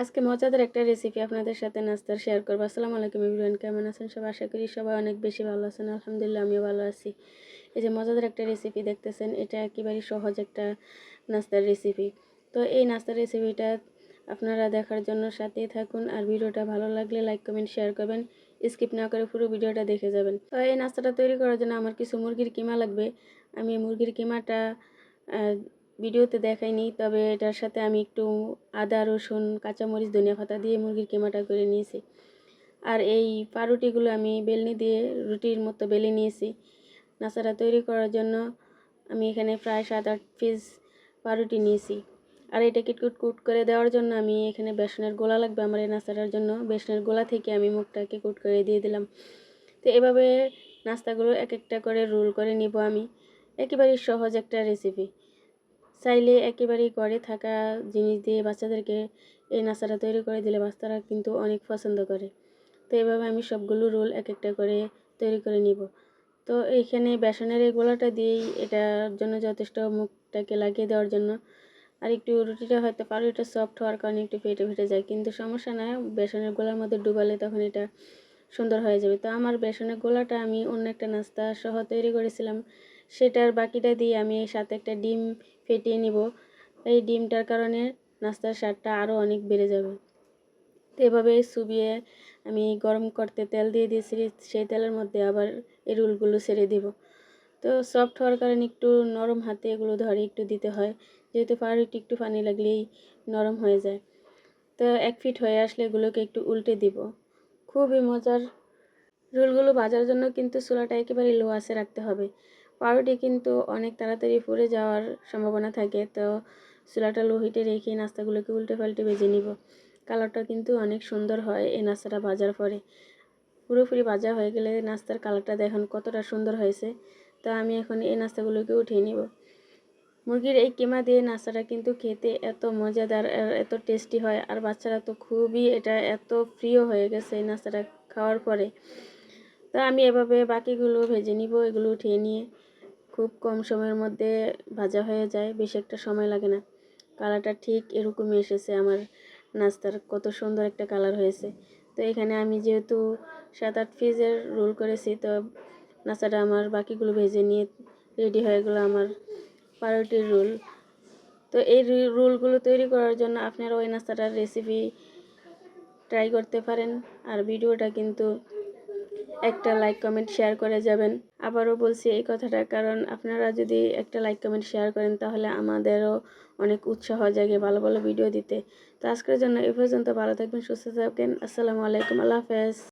আজকে মজাদার একটা রেসিপি আপনাদের সাথে নাস্তার শেয়ার করবো। আসসালামু আলাইকুম এভরিওয়ান, কেমন আছেন সবাই? আশা করি সবাই অনেক বেশি ভালো আছেন। আলহামদুলিল্লাহ আমিও ভালো আছি। এই যে মজাদার একটা রেসিপি দেখতেছেন, এটা একেবারেই সহজ একটা নাস্তার রেসিপি। তো এই নাস্তার রেসিপিটা আপনারা দেখার জন্য সাথেই থাকুন, আর ভিডিওটা ভালো লাগলে লাইক কমেন্ট শেয়ার করবেন, স্কিপ না করে পুরো ভিডিওটা দেখে যাবেন। তো এই নাস্তাটা তৈরি করার জন্য আমার কিছু মুরগির কিমা লাগবে। আমি মুরগির কিমাটা ভিডিওতে দেখাইনি, তবে এটার সাথে আমি একটু আদা, রসুন, কাঁচামরিচ, ধনিয়া পাতা দিয়ে মুরগির কিমাটা করে নিয়েছি। আর এই পাউরুটিগুলো আমি বেলনি দিয়ে রুটির মতো বেলে নিয়েছি। নাস্তাটা তৈরি করার জন্য আমি এখানে প্রায় 7-8 পিস পাউরুটি নিয়েছি। আর এটাকে কুট করে দেওয়ার জন্য আমি এখানে বেসনের গোলা লাগবে আমার এই নাস্তাটার জন্য। বেসনের গোলা থেকে আমি মুখটাকে কুট করে দিয়ে দিলাম। তো এভাবে নাস্তাগুলো এক একটা করে রোল করে নিব আমি। একেবারেই সহজ একটা রেসিপি। চাইলে একেবারেই ঘরে থাকা জিনিস দিয়ে বাচ্চাদেরকে এই নাস্তাটা তৈরি করে দিলে বাচ্চারা কিন্তু অনেক পছন্দ করে। তো এভাবে আমি সবগুলো রোল এক একটা করে তৈরি করে নিব। তো এইখানে বেসনের এই গোলাটা দিয়েই এটার জন্য যথেষ্ট, মুখটাকে লাগিয়ে দেওয়ার জন্য। আর একটু রুটিটা হয়তো পাউরুটিটা সফট হওয়ার কারণে একটু ফেটে যায়, কিন্তু সমস্যা না, বেসনের গোলার মধ্যে ডুবালে তখন এটা সুন্দর হয়ে যাবে। তো আমার বেসনের গোলাটা আমি অন্য একটা নাস্তা সহ তৈরি করেছিলাম, সেটার বাকিটা দিয়ে আমি সাথে একটা ডিম ফেটিয়ে নিব। এই ডিমটার কারণে নাস্তার স্বাদটা আরও অনেক বেড়ে যাবে। তো এভাবে চুবিয়ে আমি গরম করতে তেল দিয়ে দিয়েছি, সেই তেলের মধ্যে আবার এই রোলগুলো ছেড়ে দিব। তো সফট হওয়ার কারণে একটু নরম হাতে এগুলো ধরে একটু দিতে হয়, যেহেতু পাউরুটি একটু পানি লাগলেই নরম হয়ে যায়। তো 1 ফিট হয়ে আসলে এগুলোকে একটু উল্টে দিব। খুবই মজার। রোলগুলো ভাজার জন্য কিন্তু চুলাটা একেবারে লো আঁচে রাখতে হবে। পাউরুটি কিন্তু অনেক তাড়াতাড়ি পুড়ে যাওয়ার সম্ভাবনা থাকে, তো চুলাটা লো হিটে রেখে নাস্তাগুলোকে উল্টে পাল্টে ভেজে নিব। কালারটা কিন্তু অনেক সুন্দর হয় এই নাস্তাটা ভাজার পরে। পুরোপুরি ভাজা হয়ে গেলে নাস্তার কালারটা দেখুন কতটা সুন্দর হয়েছে। তো আমি এখন এই নাস্তাগুলোকে উঠিয়ে নিব। মুরগির এই কিমা দিয়ে নাস্তাটা কিন্তু খেতে এত মজাদার আর এত টেস্টি হয়, আর বাচ্চারা তো খুবই এটা এত প্রিয় হয়ে গেছে এই নাস্তাটা খাওয়ার পরে। তো আমি এভাবে বাকিগুলো ভেজে নিব। এগুলো উঠিয়ে নিয়ে খুব কম সময়ের মধ্যে ভাজা হয়ে যায়, বেশি একটা সময় লাগে না। কালারটা ঠিক এরকমই এসেছে আমার নাস্তার, কত সুন্দর একটা কালার হয়েছে। তো এখানে আমি যেহেতু 7-8 পিসের রোল করেছি, তো নাস্তাটা আমার বাকিগুলো ভেজে নিয়ে রেডি হয়ে গেলো আমার পাউরুটির রোল। তো এই রোলগুলো তৈরি করার জন্য আপনারা ওই নাস্তাটার রেসিপি ট্রাই করতে পারেন। আর ভিডিওটা কিন্তু একটা লাইক কমেন্ট শেয়ার করে যাবেন। আবারও বলছি এই কথাটা, কারণ আপনারা যদি একটা লাইক কমেন্ট শেয়ার করেন তাহলে আমাদেরও অনেক উৎসাহ জাগে ভালো ভালো ভিডিও দিতে। তো আজকের জন্য এই পর্যন্ত। ভালো থাকবেন, সুস্থ থাকবেন। আসসালামু আলাইকুম, আল্লাহ হাফেজ।